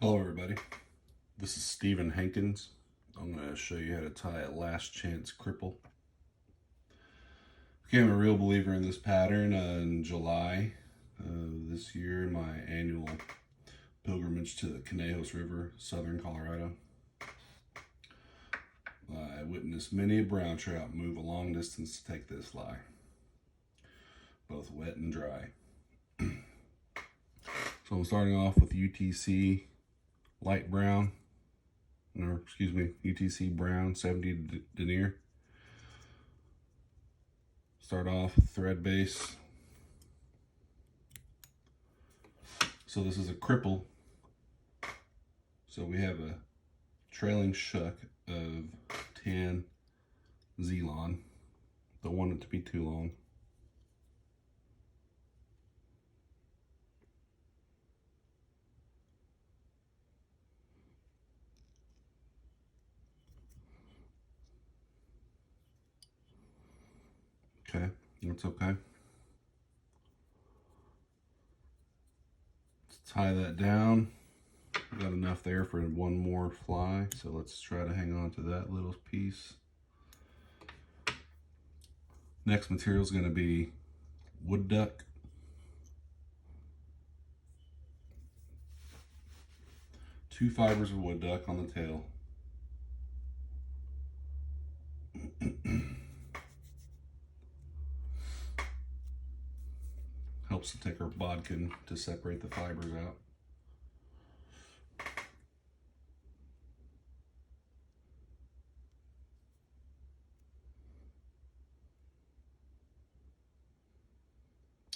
Hello everybody, this is Stephen Hankins. I'm going to show you how to tie a last chance cripple. Became a real believer in this pattern in July this year, my annual pilgrimage to the Conejos River, southern Colorado. I witnessed many a brown trout move a long distance to take this lie, both wet and dry. So I'm starting off with UTC light brown, or excuse me, UTC brown 70 denier. Start off with thread base. So this is a cripple. So we have a trailing shuck of tan Zelon. Don't want it to be too long. Okay, that's okay. Let's tie that down. We've got enough there for one more fly, so let's try to hang on to that little piece. Next material is going to be wood duck. Two fibers of wood duck on the tail. Helps to take our bodkin to separate the fibers out.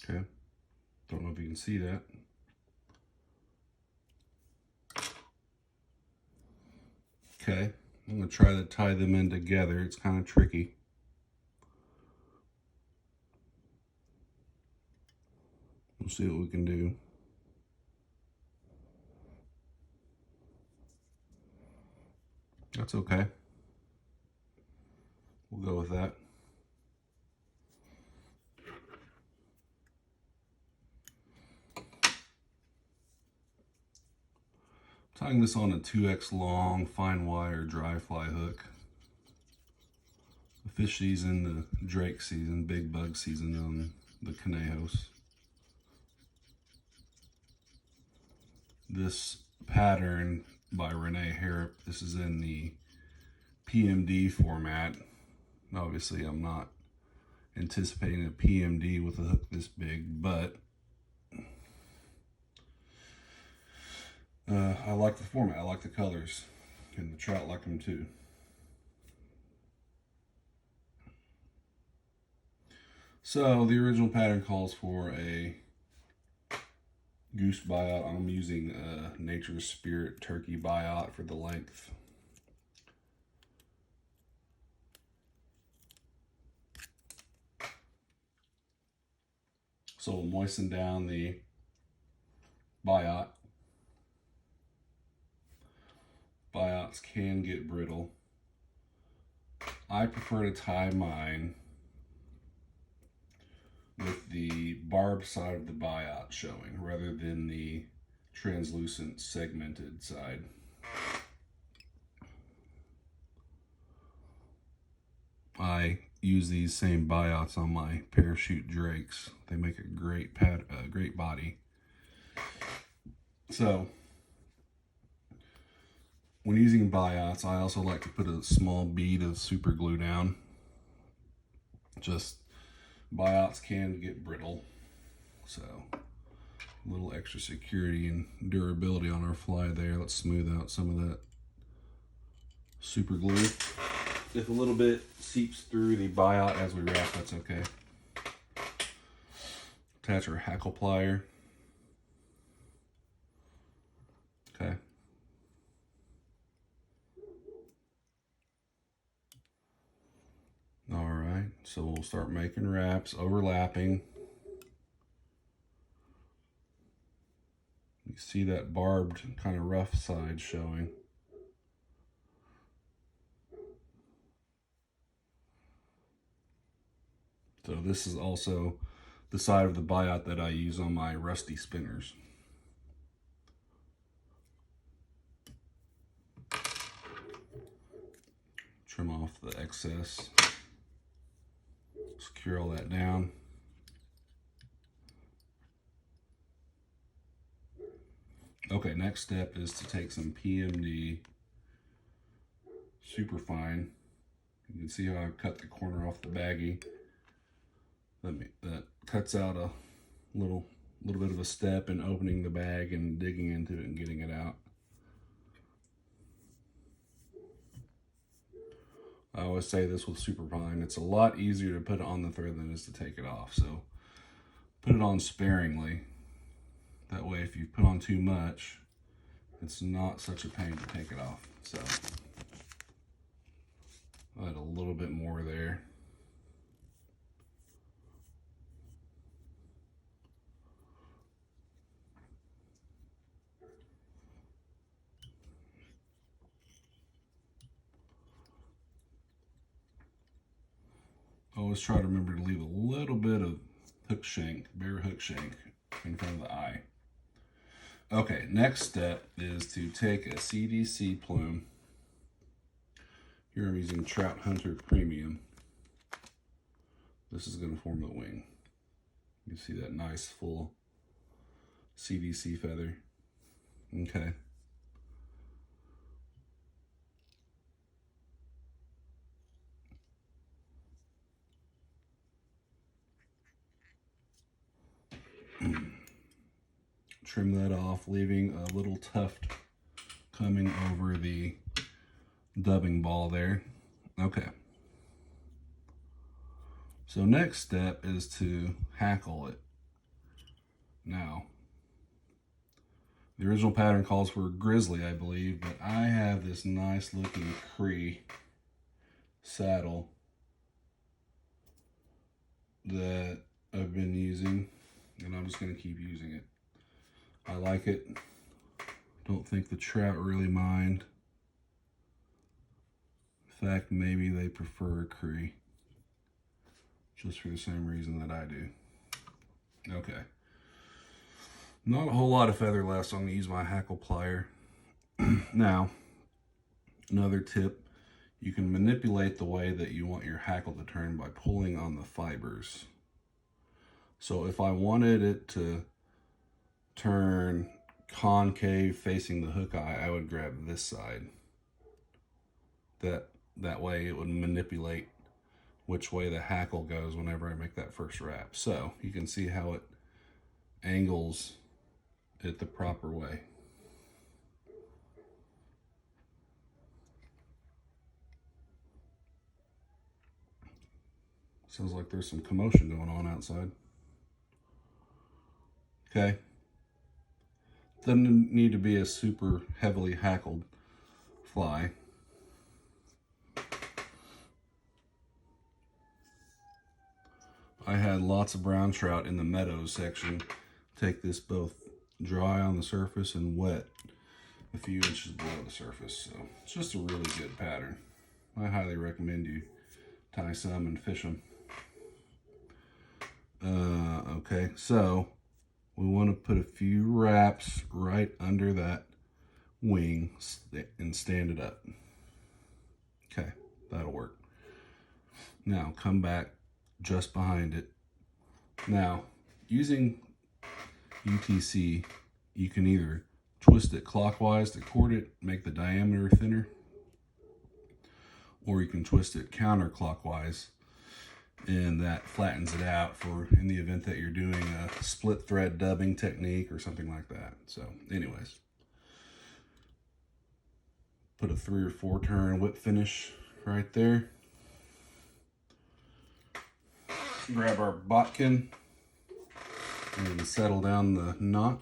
Okay, don't know if you can see that. Okay, I'm going to try to tie them in together. It's kind of tricky. We'll see what we can do. That's okay. We'll go with that. Tying this on a 2X long fine wire dry fly hook. The fish season, the drake season, big bug season on the Conejos. This pattern by Rene Harrop, this is in the PMD format. Obviously I'm not anticipating a PMD with a hook this big, but I like the format, I like the colors, and the trout like them too. So the original pattern calls for a goose biot. I'm using Nature's Spirit turkey biot for the length. So we'll moisten down the biot. Biots can get brittle. I prefer to tie mine with the barbed side of the biot showing rather than the translucent segmented side. I use these same biots on my parachute drakes. They make a great great body. So when using biots, I also like to put a small bead of super glue down. Just biots can get brittle, so a little extra security and durability on our fly there. Let's smooth out some of that super glue. If a little bit seeps through the biot as we wrap, that's okay. Attach our hackle plier. Okay. All right, so we'll start making wraps, overlapping. You see that barbed, kind of rough side showing. So this is also the side of the biot that I use on my rusty spinners. trim off the excess. Secure all that down. Okay, next step is to take some PMD Superfine. You can see how I cut the corner off the baggie. That cuts out a little bit of a step in opening the bag and digging into it and getting it out. I always say this with Superfine, it's a lot easier to put it on the thread than it is to take it off. So put it on sparingly. That way if you put on too much, it's not such a pain to take it off. So I'll add a little bit more there. Always try to remember to leave a little bit of hook shank, bare hook shank in front of the eye. Okay, next step is to take a CDC plume. Here I'm using Trout Hunter Premium. This is going to form the wing. You see that nice full CDC feather. Okay. Trim that off, leaving a little tuft coming over the dubbing ball there. Okay. So next step is to hackle it. Now, the original pattern calls for grizzly, I believe, but I have this nice looking Cree saddle that I've been using, and I'm just going to keep using it. I like it. Don't think the trout really mind. In fact, maybe they prefer a Cree, just for the same reason that I do. Okay. Not a whole lot of feather left, so I'm going to use my Hackle plier. Now, another tip, you can manipulate the way that you want your hackle to turn by pulling on the fibers. So if I wanted it to turn concave facing the hook eye, I would grab this side. That way it would manipulate which way the hackle goes whenever I make that first wrap. So you can see how it angles it the proper way. Sounds like there's some commotion going on outside. Okay. Doesn't need to be a super heavily hackled fly. I had lots of brown trout in the meadows section. Take this both dry on the surface and wet a few inches below the surface. So it's just a really good pattern. I highly recommend you tie some and fish them. Okay, so we want to put a few wraps right under that wing and stand it up. Okay, that'll work. Now come back just behind it. Now, using UTC, you can either twist it clockwise to cord it, make the diameter thinner, or you can twist it counterclockwise, and that flattens it out for in the event that you're doing a split thread dubbing technique or something like that. So anyways, put a 3 or 4 turn whip finish right there. Grab our bodkin and settle down the knot.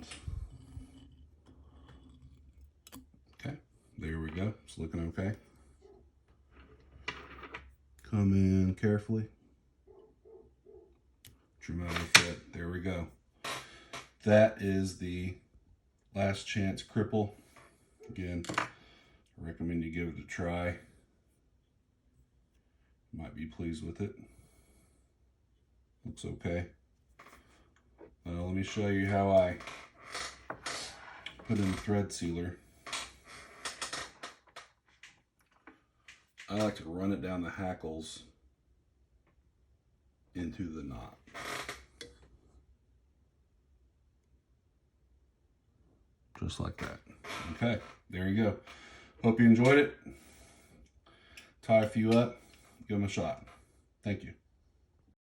Okay, there we go. It's looking okay. Come in carefully. Trim out the thread. There we go. That is the last Chance Cripple. Again, I recommend you give it a try. Might be pleased with it. Looks okay. Now let me show you how I put in the thread sealer. I like to run it down the hackles into the knot. Just like that. Okay, there you go. Hope you enjoyed it. Tie a few up, give them a shot. Thank you.